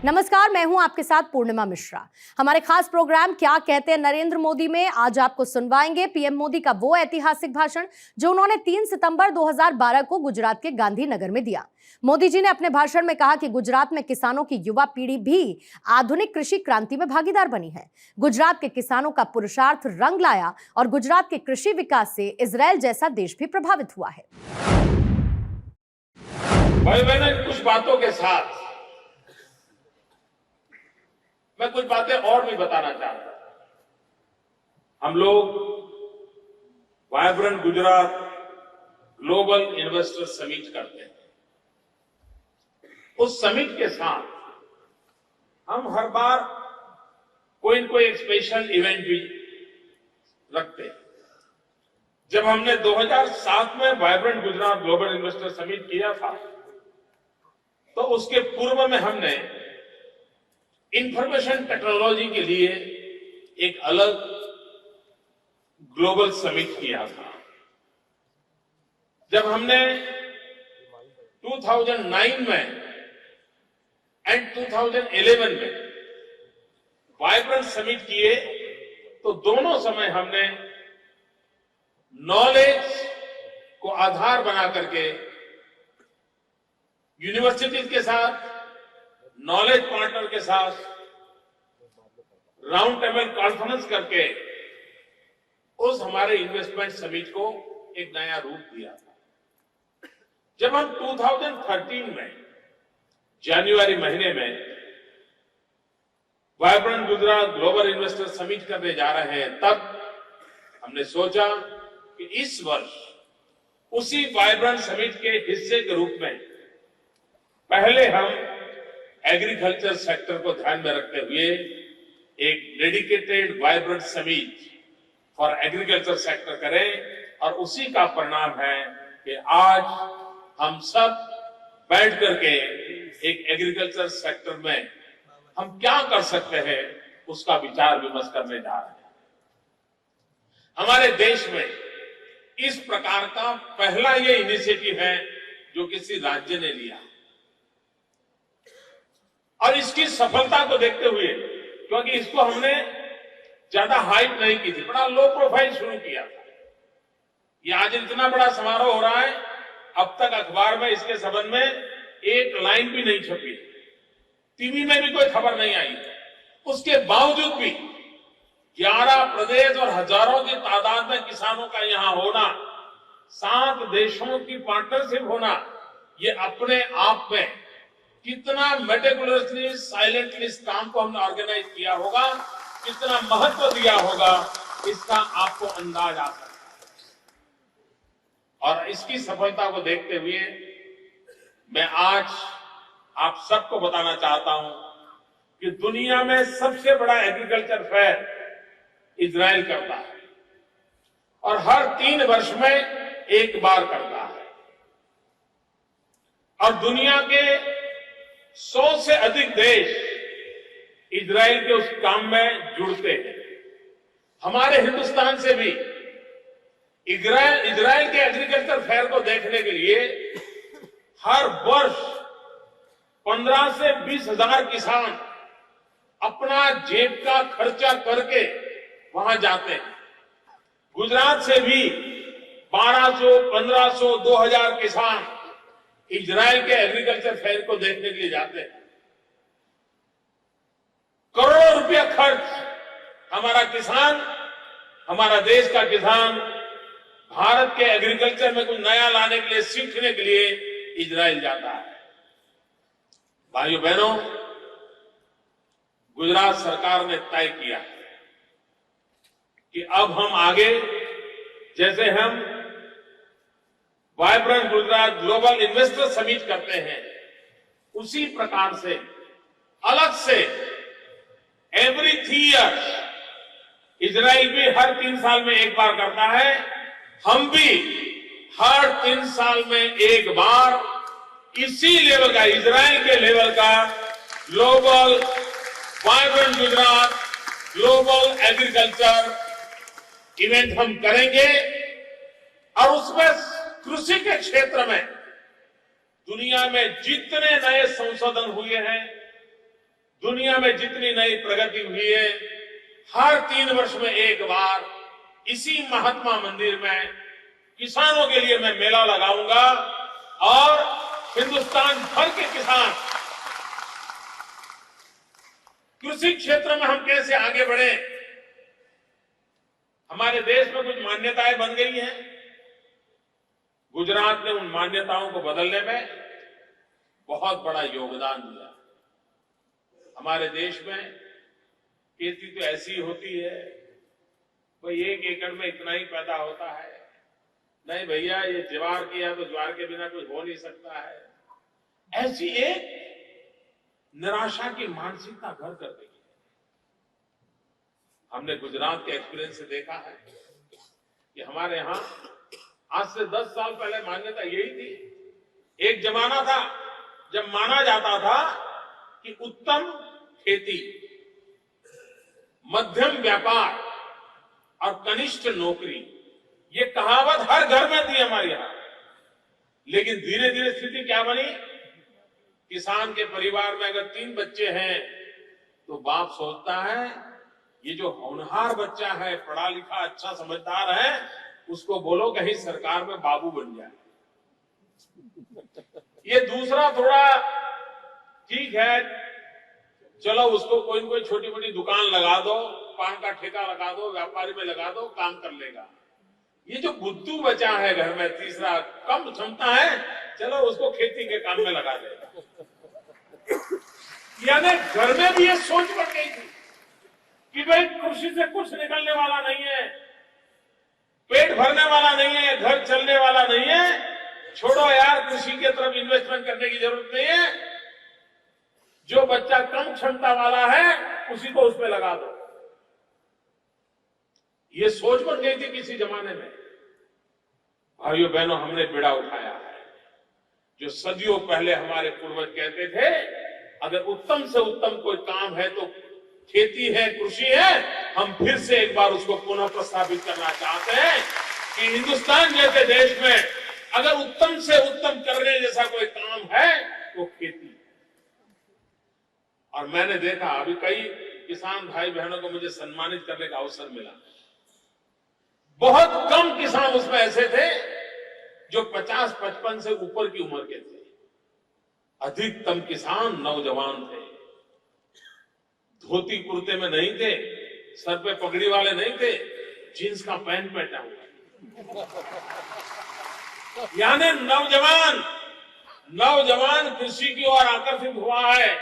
नमस्कार, मैं हूं आपके साथ पूर्णिमा मिश्रा। हमारे खास प्रोग्राम क्या कहते हैं नरेंद्र मोदी में आज आपको सुनवाएंगे पीएम मोदी का वो ऐतिहासिक भाषण जो उन्होंने 3 सितंबर 2012 को गुजरात के गांधीनगर में दिया। मोदी जी ने अपने भाषण में कहा कि गुजरात में किसानों की युवा पीढ़ी भी आधुनिक कृषि क्रांति में भागीदार बनी है। गुजरात के किसानों का पुरुषार्थ रंग लाया और गुजरात के कृषि विकास से इजरायल जैसा देश भी प्रभावित हुआ है। कुछ बातों के साथ मैं कुछ बातें और भी बताना चाहता हूं। हम लोग vibrant Gujarat global investor summit करते हैं। उस समिट के साथ हम हर बार कोई न कोई एक स्पेशल इवेंट भी रखते हैं। जब हमने 2007 में vibrant Gujarat global investor summit किया था तो उसके पूर्व में हमने इंफॉर्मेशन टेक्नोलॉजी के लिए एक अलग ग्लोबल समिट किया था। जब हमने 2009 में एंड 2011 में वाइब्रेंट समिट किए तो दोनों समय हमने नॉलेज को आधार बना करके यूनिवर्सिटीज के साथ, नॉलेज पार्टनर के साथ राउंड टेबल कॉन्फ्रेंस करके उस हमारे इन्वेस्टमेंट समिट को एक नया रूप दिया था। जब हम 2013 में जनवरी महीने में vibrant Gujarat global investor summit करने जा रहे हैं तब हमने सोचा कि इस वर्ष उसी वाइब्रेंट समिट के हिस्से के रूप में पहले हम एग्रीकल्चर सेक्टर को ध्यान में रखते हुए एक dedicated vibrant summit for agriculture sector करें और उसी का परिणाम है कि आज हम सब बैठ करके एक एग्रीकल्चर सेक्टर में हम क्या कर सकते हैं उसका विचार विमर्श करने जा रहे हैं। हमारे देश में इस प्रकार का पहला ये इनिशिएटिव है जो किसी राज्य ने लिया और इसकी सफलता को देखते हुए, क्योंकि इसको हमने ज्यादा हाइप नहीं की थी, बड़ा लो प्रोफाइल शुरू किया था। ये आज इतना बड़ा समारोह हो रहा है, अब तक अखबार में इसके संबंध में एक लाइन भी नहीं छपी, टीवी में भी कोई खबर नहीं आई। उसके बावजूद भी 11 प्रदेश और हजारों की तादाद में किसानों का यहां होना, 7 देशों की पार्टनरशिप होना, ये अपने आप में कितना मेटिकुलसली साइलेंटली इस काम को हमने ऑर्गेनाइज किया होगा, कितना महत्व दिया होगा, इसका आपको अंदाज आ सकता है। और इसकी सफलता को देखते हुए मैं आज आप सबको बताना चाहता हूं कि दुनिया में सबसे बड़ा एग्रीकल्चर फेयर इजराइल करता है और हर 3 वर्ष में एक बार करता है और दुनिया के 100 से अधिक देश इजराइल के उस काम में जुड़ते हैं। हमारे हिंदुस्तान से भी इजराइल के एग्रीकल्चर फेयर को देखने के लिए हर वर्ष 15 से 20 हजार किसान अपना जेब का खर्चा करके वहां जाते हैं। गुजरात से भी 1200, 1500, 2000 किसान इजराइल के एग्रीकल्चर फेयर को देखने के लिए जाते हैं। करोड़ों रुपया खर्च हमारा किसान, हमारा देश का किसान भारत के एग्रीकल्चर में कुछ नया लाने के लिए, सीखने के लिए इजराइल जाता है। भाइयों बहनों, गुजरात सरकार ने तय किया है कि अब हम आगे जैसे हम vibrant Gujarat global investor summit करते हैं, उसी प्रकार से अलग से एवरी 3 ईयर्स, इजराइल भी हर 3 साल में एक बार करता है, हम भी हर 3 साल में एक बार इसी लेवल का, इजराइल के लेवल का global vibrant Gujarat global agriculture event हम करेंगे और उसमें कृषि के क्षेत्र में दुनिया में जितने नए संशोधन हुए हैं, दुनिया में जितनी नई प्रगति हुई है, हर 3 वर्ष में एक बार इसी महात्मा मंदिर में किसानों के लिए मैं मेला लगाऊंगा और हिंदुस्तान भर के किसान कृषि क्षेत्र में हम कैसे आगे बढ़े। हमारे देश में कुछ मान्यताएं बन गई हैं, गुजरात ने उन मान्यताओं को बदलने में बहुत बड़ा योगदान दिया। हमारे देश में खेती तो ऐसी होती है, भाई 1 एकड़ में इतना ही पैदा होता है। नहीं भैया, ये ज्वार किया तो ज्वार के बिना कुछ हो नहीं सकता है। ऐसी एक निराशा की मानसिकता घर कर दी। हमने गुजरात के एक्सपीरियंस से देखा है कि हमारे यहां आज से 10 साल पहले मान्यता यही थी। एक जमाना था जब माना जाता था कि उत्तम खेती, मध्यम व्यापार और कनिष्ठ नौकरी, ये कहावत हर घर में थी हमारे यहां। लेकिन धीरे धीरे स्थिति क्या बनी, किसान के परिवार में अगर 3 बच्चे हैं तो बाप सोचता है ये जो होनहार बच्चा है, पढ़ा लिखा अच्छा समझदार है, उसको बोलो कहीं सरकार में बाबू बन जाए। ये दूसरा थोड़ा ठीक है, चलो उसको कोई न कोई छोटी मोटी दुकान लगा दो, पान का ठेका लगा दो, व्यापारी में लगा दो, काम कर लेगा। ये जो बुद्धू बचा है घर में, तीसरा कम क्षमता है, चलो उसको खेती के काम में लगा देगा। यानी घर में भी ये सोच बन गई थी कि भाई कृषि से कुछ निकलने वाला नहीं है, पेट भरने वाला नहीं है, घर चलने वाला नहीं है, छोड़ो यार, कृषि के तरफ इन्वेस्टमेंट करने की जरूरत नहीं है। जो बच्चा कम क्षमता वाला है उसी को उसमें लगा दो। ये सोच बन गई थी किसी जमाने में। भाइयों बहनों, हमने बेड़ा उठाया है। जो सदियों पहले हमारे पूर्वज कहते थे, अगर उत्तम से उत्तम कोई काम है तो खेती है, कृषि है, हम फिर से एक बार उसको पुनः प्रस्तावित करना चाहते हैं कि हिंदुस्तान जैसे देश में अगर उत्तम से उत्तम करने जैसा कोई काम है तो खेती। और मैंने देखा अभी कई किसान भाई बहनों को मुझे सम्मानित करने का अवसर मिला। बहुत कम किसान उसमें ऐसे थे जो 50-55 से ऊपर की उम्र के थे। अधिकतम किसान नौजवान थे, धोती कुर्ते में नहीं थे, सर पे पगड़ी वाले नहीं थे, जींस का पैंट पहना हुआ। यानी नौजवान कृषि की ओर आकर्षित हुआ है,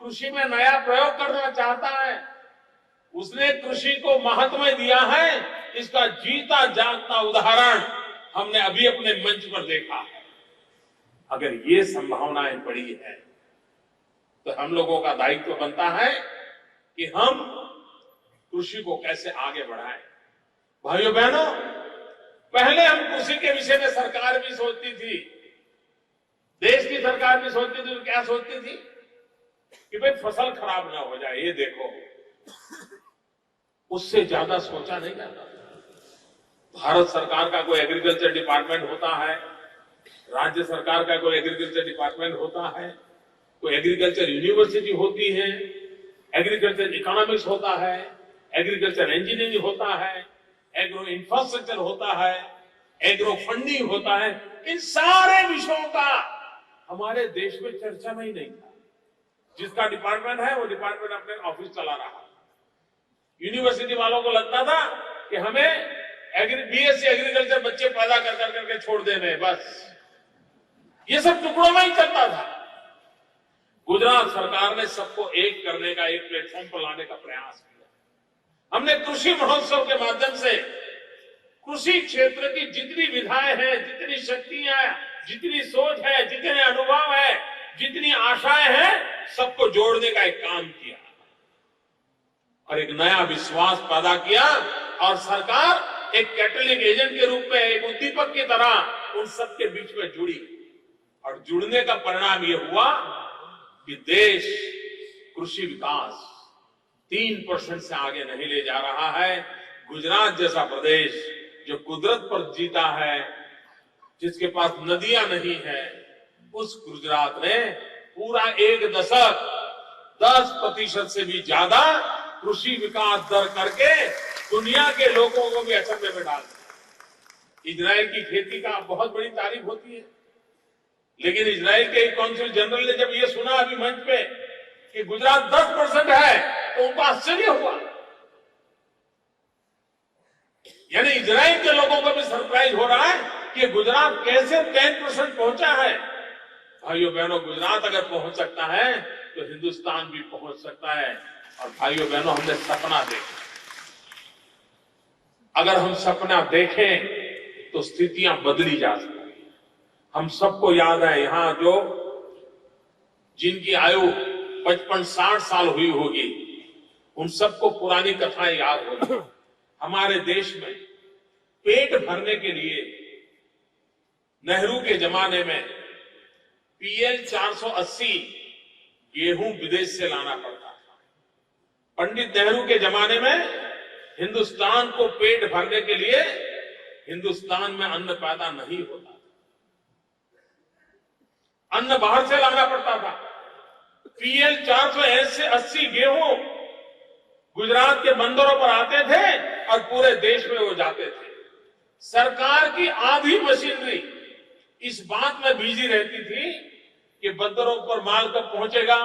कृषि में नया प्रयोग करना चाहता है, उसने कृषि को महत्व दिया है। इसका जीता जागता उदाहरण हमने अभी अपने मंच पर देखा है। अगर ये संभावनाएं पड़ी है तो हम लोगों का दायित्व बनता है कि हम कृषि को कैसे आगे बढ़ाएं। भाइयों बहनों, पहले हम कृषि के विषय में सरकार भी सोचती थी, देश की सरकार भी सोचती थी, तो क्या सोचती थी कि भाई फसल खराब ना हो जाए, ये देखो, उससे ज्यादा सोचा नहीं जाता। भारत सरकार का कोई एग्रीकल्चर डिपार्टमेंट होता है, राज्य सरकार का कोई एग्रीकल्चर डिपार्टमेंट होता है, कोई एग्रीकल्चर यूनिवर्सिटी होती है, एग्रीकल्चर इकोनॉमिक्स होता है, एग्रीकल्चर इंजीनियरिंग होता है, एग्रो इंफ्रास्ट्रक्चर होता है, एग्रो फंडिंग होता है। इन सारे विषयों का हमारे देश में चर्चा में ही नहीं था। जिसका डिपार्टमेंट है वो डिपार्टमेंट अपने ऑफिस चला रहा। यूनिवर्सिटी वालों को लगता था कि हमें बीएससी एग्रीकल्चर बच्चे पैदा कर करके छोड़ देने, बस ये सब टुकड़ों में ही चलता था। गुजरात सरकार ने सबको एक करने का, एक प्लेटफॉर्म पर लाने का प्रयास किया। हमने कृषि महोत्सव के माध्यम से कृषि क्षेत्र की जितनी विधाएं हैं, जितनी शक्तियां, जितनी सोच है, जितने अनुभव है, जितनी आशाएं हैं, सबको जोड़ने का एक काम किया और एक नया विश्वास पैदा किया। और सरकार एक कैटलिक एजेंट के रूप में, एक उद्दीपक की तरह उन सबके बीच में जुड़ी। और जुड़ने का परिणाम यह हुआ कि देश कृषि विकास 3% से आगे नहीं ले जा रहा है। गुजरात जैसा प्रदेश जो कुदरत पर जीता है, जिसके पास नदियां नहीं है, उस गुजरात ने पूरा 1 दशक 10% से भी ज्यादा कृषि विकास दर करके दुनिया के लोगों को भी अचंभे में डाल दिया। इजराइल की खेती का बहुत बड़ी तारीफ होती है, लेकिन इजराइल के कौंसिल जनरल ने जब ये सुना अभी मंच पे कि गुजरात 10% है तो उनको आश्चर्य हुआ। यानी इजराइल के लोगों को भी सरप्राइज हो रहा है कि गुजरात कैसे 10% पहुंचा है। भाइयों बहनों, गुजरात अगर पहुंच सकता है तो हिंदुस्तान भी पहुंच सकता है। और भाइयों बहनों, हमने सपना देखा। अगर हम सपना देखें तो स्थितियां बदली जा सकती हैं। हम सबको याद है यहां जो जिनकी आयु 55-60 साल हुई होगी, उन सबको पुरानी कथाएं याद होगी। हमारे देश में पेट भरने के लिए नेहरू के जमाने में PL 480 गेहूं विदेश से लाना पड़ता था। पंडित नेहरू के जमाने में हिंदुस्तान को पेट भरने के लिए हिंदुस्तान में अन्न पैदा नहीं होता था, अन्न बाहर से लाना पड़ता था। PL 480 गेहूं गुजरात के बंदरों पर आते थे और पूरे देश में वो जाते थे। सरकार की आधी मशीनरी इस बात में बिजी रहती थी कि बंदरों पर माल कब पहुंचेगा,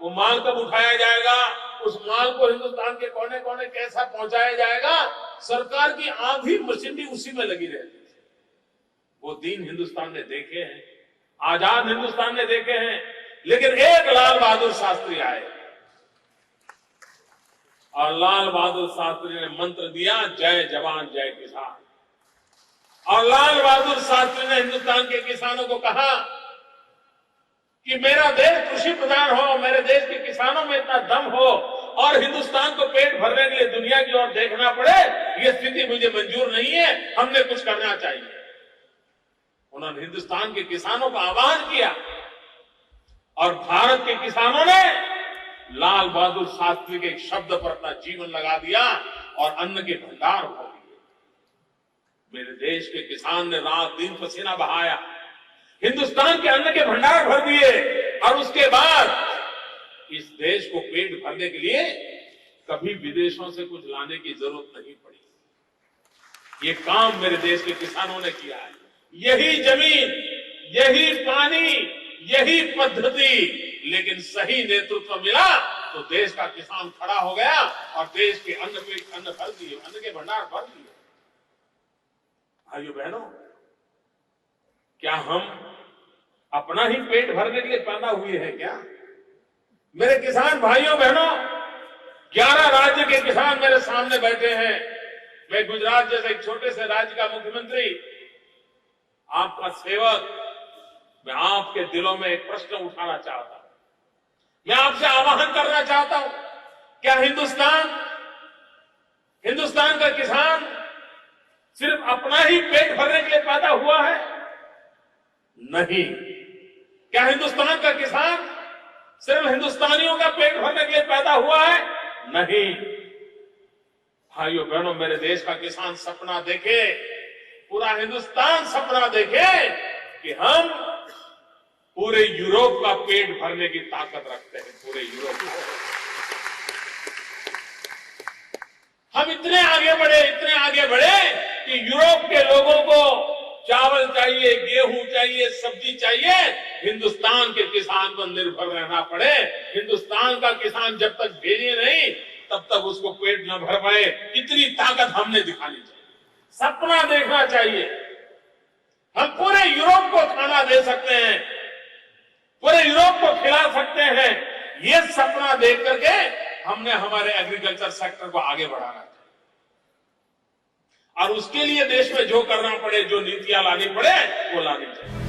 वो माल कब उठाया जाएगा, उस माल को हिंदुस्तान के कोने कोने कैसा पहुंचाया जाएगा। सरकार की आधी मशीनरी उसी में लगी रहती थी। वो दिन हिंदुस्तान ने देखे हैं, आजाद हिंदुस्तान ने देखे हैं। लेकिन एक लाल बहादुर शास्त्री आए और लाल बहादुर शास्त्री ने मंत्र दिया, जय जवान जय किसान। और लाल बहादुर शास्त्री ने हिंदुस्तान के किसानों को कहा कि मेरा देश कृषि प्रधान हो, मेरे देश के किसानों में इतना दम हो और हिंदुस्तान को पेट भरने के लिए दुनिया की ओर देखना पड़े, ये स्थिति मुझे मंजूर नहीं है, हमने कुछ करना चाहिए। उन्होंने हिंदुस्तान के किसानों का आह्वान किया और भारत के किसानों ने लाल बहादुर शास्त्री के एक शब्द पर अपना जीवन लगा दिया और अन्न के भंडार हो गए। मेरे देश के किसान ने रात दिन पसीना बहाया, हिंदुस्तान के अन्न के भंडार भर दिए और उसके बाद इस देश को पेट भरने के लिए कभी विदेशों से कुछ लाने की जरूरत नहीं पड़ी। ये काम मेरे देश के किसानों ने किया है। यही जमीन, यही पानी, यही पद्धति, लेकिन सही नेतृत्व मिला तो देश का किसान खड़ा हो गया और देश के अन्न भर दिए, अन्न के भंडार भर दिए। भाइयों बहनों, क्या हम अपना ही पेट भरने के लिए पैदा हुए हैं क्या? मेरे किसान भाइयों बहनों, 11 राज्य के किसान मेरे सामने बैठे हैं। मैं गुजरात जैसे एक छोटे से राज्य का मुख्यमंत्री, आपका सेवक, मैं आपके दिलों में एक प्रश्न उठाना चाहता हूं। मैं आपसे आह्वान करना चाहता हूं, क्या हिंदुस्तान का किसान सिर्फ अपना ही पेट भरने के लिए पैदा हुआ है? नहीं। क्या हिंदुस्तान का किसान सिर्फ हिंदुस्तानियों का पेट भरने के लिए पैदा हुआ है? नहीं। भाइयों बहनों, मेरे देश का किसान सपना देखे, पूरा हिंदुस्तान सपना देखे कि हम पूरे यूरोप का पेट भरने की ताकत रखते हैं। पूरे यूरोप का हम इतने आगे बढ़े कि यूरोप के लोगों को चावल चाहिए, गेहूं चाहिए, सब्जी चाहिए, हिंदुस्तान के किसान पर निर्भर रहना पड़े। हिंदुस्तान का किसान जब तक भेजे नहीं तब तक उसको पेट न भर पाए। इतनी ताकत हमने दिखानी चाहिए, सपना देखना चाहिए। हम पूरे यूरोप को खाना दे सकते हैं, पूरे यूरोप को खिला सकते हैं। ये सपना देख करके हमने हमारे एग्रीकल्चर सेक्टर को आगे बढ़ाना चाहिए और उसके लिए देश में जो करना पड़े, जो नीतियां लानी पड़े, वो लानी चाहिए।